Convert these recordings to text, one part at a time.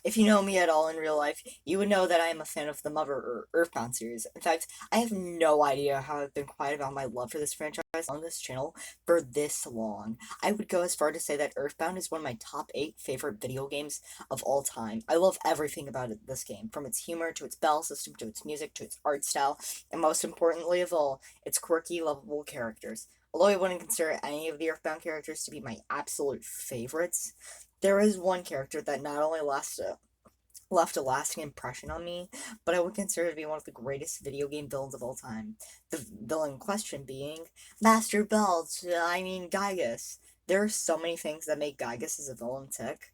If you know me at all in real life, you would know that I am a fan of the Mother Earthbound series. In fact, I have no idea how I've been quiet about my love for this franchise on this channel for this long. I would go as far to say that Earthbound is one of my top 8 favorite video games of all time. I love everything about this game, from its humor to its battle system to its music to its art style, and most importantly of all, its quirky, lovable characters. Although I wouldn't consider any of the Earthbound characters to be my absolute favorites, there is one character that not only left a lasting impression on me, but I would consider to be one of the greatest video game villains of all time. The villain in question being Master Belt, Giygas. There are so many things that make Giygas as a villain tick.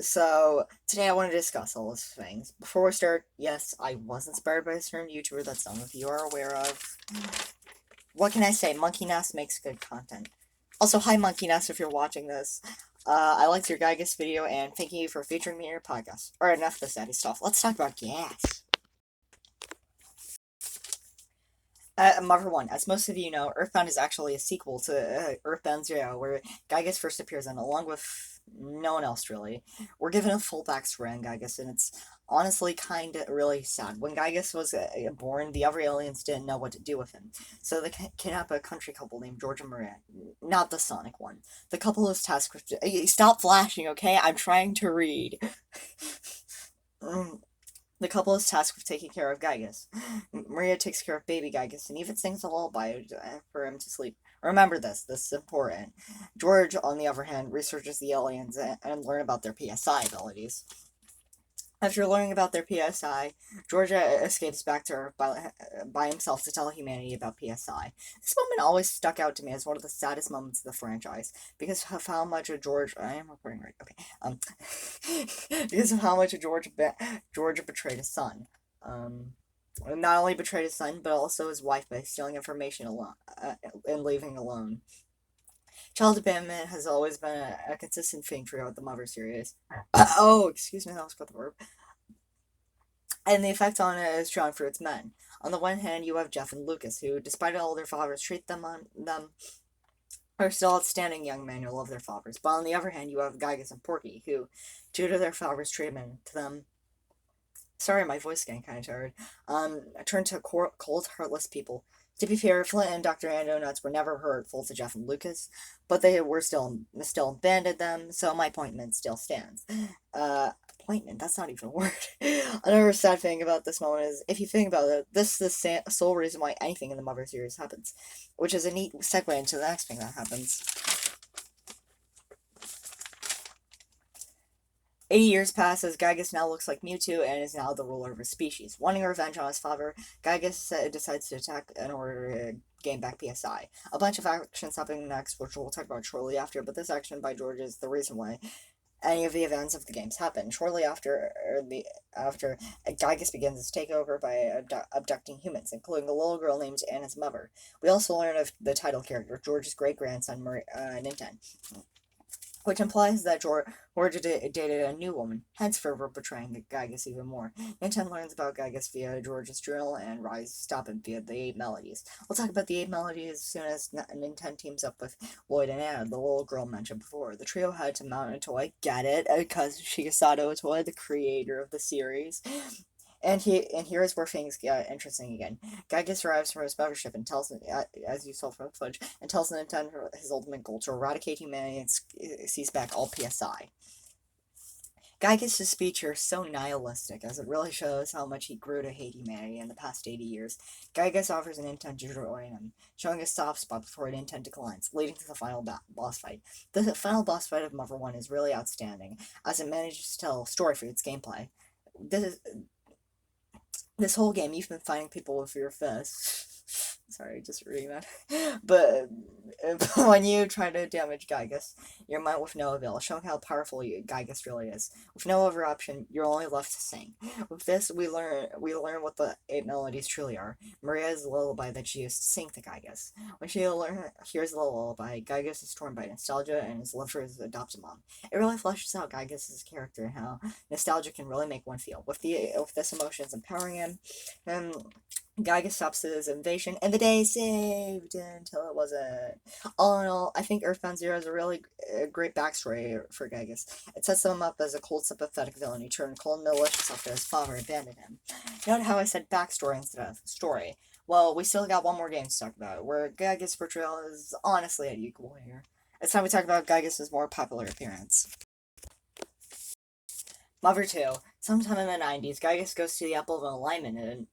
So, today I want to discuss all those things. Before we start, yes, I was inspired by a certain YouTuber that some of you are aware of. What can I say? Monkey Nest makes good content. Also, hi Monkey Nest if you're watching this. I liked your Gygas video, and thank you for featuring me in your podcast. Alright, enough of this daddy stuff. Let's talk about gas. Number one, as most of you know, Earthbound is actually a sequel to Earthbound Zero, where Gygas first appears in, along with no one else really. We're given a full backstory on Gygas, and it's honestly kind of really sad. When Gygas was born, the other aliens didn't know what to do with him, so they kidnapped a country couple named George and Maria, not the Sonic one. The couple is tasked with. Stop flashing, okay? I'm trying to read. The couple is tasked with taking care of Gygas. Maria takes care of baby Gygas and even sings a lullaby for him to sleep. Remember this is important. George, on the other hand, researches the aliens and learn about their PSI abilities. After learning about their PSI, Georgia escapes back to Earth by himself to tell humanity about PSI. This moment always stuck out to me as one of the saddest moments of the franchise because of how much of George. I am recording right. Okay. Because of how much of George betrayed his son. Not only betrayed his son, but also his wife by stealing information alone and leaving alone. Child abandonment has always been a consistent theme throughout the Mother series. Oh, excuse me, that was got the verb. And the effect on it is shown through its men. On the one hand, you have Jeff and Lucas, who, despite all their fathers treat them are still outstanding young men who love their fathers. But on the other hand, you have Gygas and Porky, who, due to their father's treatment to them, sorry, my voice is getting kind of tired, turn to cold, heartless people. To be fair, Flint and Dr. Andonuts were never hurtful to Jeff and Lucas, but they were still abandoned them, so my appointment still stands. Appointment, that's not even a word. Another sad thing about this moment is, if you think about it, this is the sole reason why anything in the Mother series happens, which is a neat segue into the next thing that happens. 80 years pass as Gygas now looks like Mewtwo and is now the ruler of his species. Wanting revenge on his father, Gygas decides to attack in order to gain back PSI. A bunch of actions happen next, which we'll talk about shortly after, but this action by George is the reason why any of the events of the games happen. Shortly after Gygas begins his takeover by abducting humans, including a little girl named Anna's mother. We also learn of the title character, George's great-grandson, Ninten, which implies that George dated a new woman, hence further betraying Gygas even more. Ninten learns about Gygas via George's journal, and Rise stop him via the 8 melodies. We'll talk about the 8 melodies as soon as Ninten teams up with Lloyd and Anna, the little girl mentioned before. The trio had to mount a toy, get it, because Shigesato Toy, the creator of the series. And here's where things get interesting again. Gygas arrives from his mothership and tells, as you saw from the footage, and tells Nintendo his ultimate goal to eradicate humanity and seize back all PSI. Gygas' speech here is so nihilistic, as it really shows how much he grew to hate humanity in the past 80 years. Gygas offers an intent to join him, showing a soft spot before an intent declines, leading to the final boss fight. The final boss fight of Mother 1 is really outstanding, as it manages to tell a story for its gameplay. This whole game, you've been fighting people with your fists. Sorry, just reading that. But when you try to damage Gygas, you're met with no avail, showing how powerful Gygas really is. With no other option, you're only left to sing. With this, we learn what the 8 melodies truly are. Maria's lullaby that she used to sing to Gygas. When she hears the lullaby, Gygas is torn by nostalgia and is loved for his adopted mom. It really fleshes out Gygas' character and how nostalgia can really make one feel. With this emotions empowering him, Gygas stops his invasion, and the day is saved until it wasn't. All in all, I think Earthbound Zero is a really great backstory for Gygas. It sets him up as a cold, sympathetic villain who turned cold and malicious after his father abandoned him. Note how I said backstory instead of story. Well, we still got one more game to talk about, where Gygas' portrayal is honestly at equal here. It's time we talk about Gygas' more popular appearance. Mother 2. Sometime in the 90s, Gygas goes to the Apple of Alignment?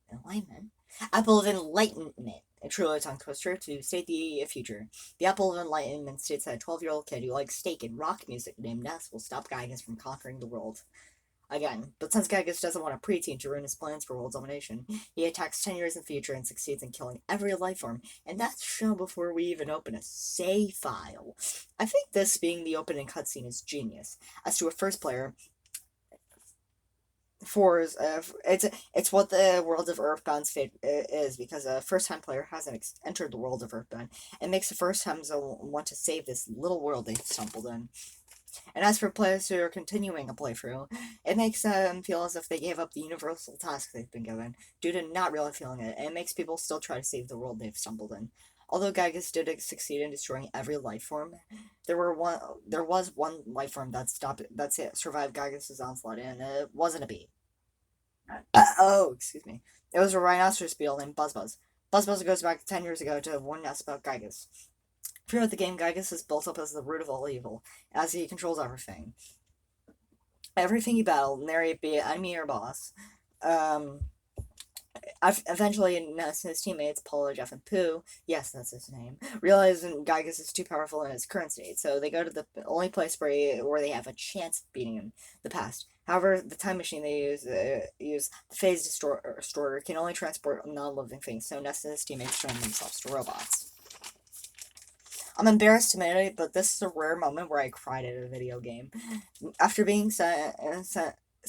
Apple of Enlightenment, a truly tongue twister to state the future. The Apple of Enlightenment states that a 12-year-old kid who likes steak and rock music named Ness will stop Gygas from conquering the world. Again, but since Gygas doesn't want a preteen to ruin his plans for world domination, he attacks 10 years in the future and succeeds in killing every life form, and that's shown before we even open a save file. I think this being the opening cutscene is genius. As to a first player, it's what the world of Earthbound's fate is, because a first-time player hasn't entered the world of Earthbound. It makes the first times want to save this little world they've stumbled in. And as for players who are continuing a playthrough, it makes them feel as if they gave up the universal task they've been given, due to not really feeling it, and it makes people still try to save the world they've stumbled in. Although Gygas did succeed in destroying every life form, there was one life form that survived Gygas' onslaught, and it wasn't a bee. Excuse me. It was a rhinoceros beetle named Buzzbuzz. Buzzbuzz goes back 10 years ago to warn us about Gygas. Throughout the game, Gygas is built up as the root of all evil, as he controls everything. Everything you battle, nary be it enemy or boss. Eventually, Ness and his teammates, Polo, Jeff, and Pooh, yes, that's his name, realize Gygas is too powerful in his current state, so they go to the only place where they have a chance of beating him, the past. However, the time machine they use the phase destroyer can only transport non-living things, so Ness and his teammates turn themselves to robots. I'm embarrassed to admit it, but this is a rare moment where I cried at a video game. After being sent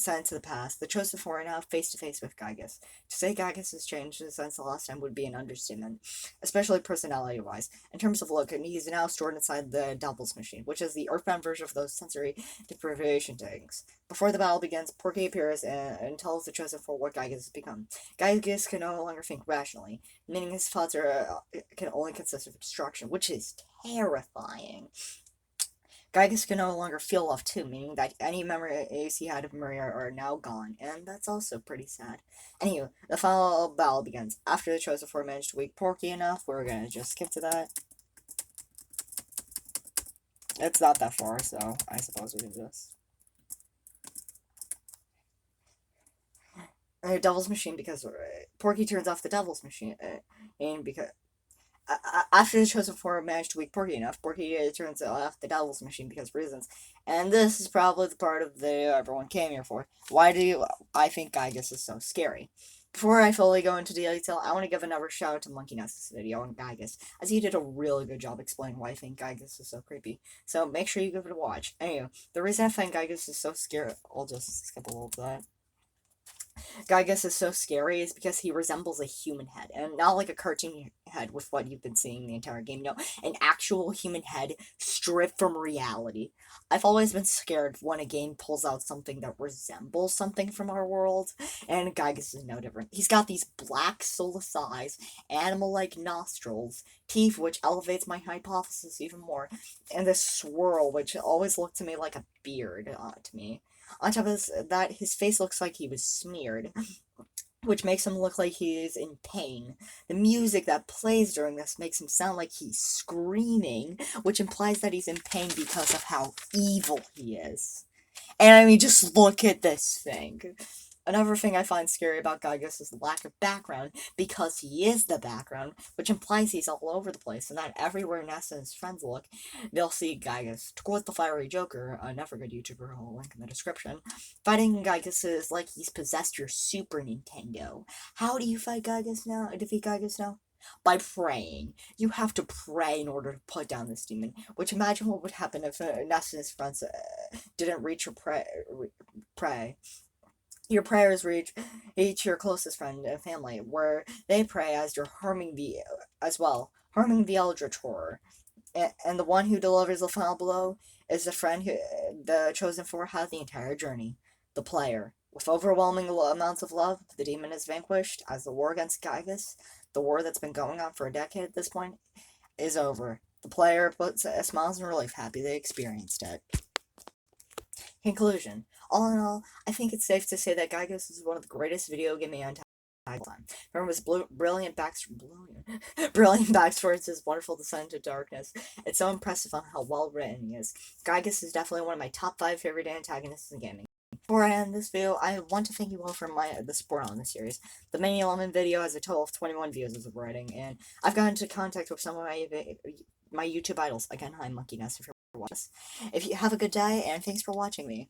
into the past, the chosen four are now face to face with Gygas. To say Gygas has changed since the last time would be an understatement, especially personality wise. In terms of look, he's now stored inside the Devil's Machine, which is the Earthbound version of those sensory deprivation tanks. Before the battle begins, Porky appears and tells the chosen four what Gygas has become. Gygas can no longer think rationally, meaning his thoughts can only consist of destruction, which is terrifying. Gygas can no longer feel love too, meaning that any memories he had of Maria are now gone, and that's also pretty sad. Anywho, the final battle begins. After the chosen four managed to wake Porky enough, we're gonna just skip to that. It's not that far, so I suppose we can just... Devil's Machine, because Porky turns off the Devil's Machine, and because... After the chosen four managed to wake Porky enough, Porky turns off the Devil's Machine because of reasons. And this is probably the part of the video everyone came here for. Why do I think Gygas is so scary? Before I fully go into detail, I want to give another shout out to Monkey Nest's video on Gygas, as he did a really good job explaining why I think Gygas is so creepy. So make sure you give it a watch. Anyway, the reason I think Gygas is so scary, I'll just skip a little to that. Gygas is so scary is because he resembles a human head, and not like a cartoon head with what you've been seeing the entire game. No, an actual human head stripped from reality. I've always been scared when a game pulls out something that resembles something from our world, and Gygas is no different. He's got these black soulless eyes, animal-like nostrils, teeth, which elevates my hypothesis even more, and this swirl, which always looked to me like a beard to me. On top of that, his face looks like he was smeared, which makes him look like he is in pain. The music that plays during this makes him sound like he's screaming, which implies that he's in pain because of how evil he is. And I mean, just look at this thing. Another thing I find scary about Gygas is the lack of background, because he is the background, which implies he's all over the place, and that everywhere Ness and his friends look, they'll see Gygas. To quote the Fiery Joker, another good YouTuber, I'll link in the description, fighting Gygas is like he's possessed your Super Nintendo. How do you fight Gygas now? Defeat Gygas now? By praying. You have to pray in order to put down this demon, which imagine what would happen if Ness and his friends didn't reach or pray. Your prayers reach your closest friend and family, where they pray as you're harming the Eldritch Horror. And the one who delivers the final blow is the friend who the chosen four had the entire journey. the player. With overwhelming amounts of love, the demon is vanquished as the war against Gygas, the war that's been going on for a decade at this point, is over. The player puts smiles in relief, happy they experienced it. Conclusion. All in all, I think it's safe to say that Gygas is one of the greatest video game antagonists of all time. From his brilliant backstory to his wonderful descent into darkness, it's so impressive on how well written he is. Gygas is definitely one of my top 5 favorite antagonists in gaming. Before I end this video, I want to thank you all for the support on this series. The Mini Element video has a total of 21 views as of writing, and I've gotten into contact with some of my YouTube idols. Again, hi Monkey Nest if you're watching this. If you have a good day, and thanks for watching me.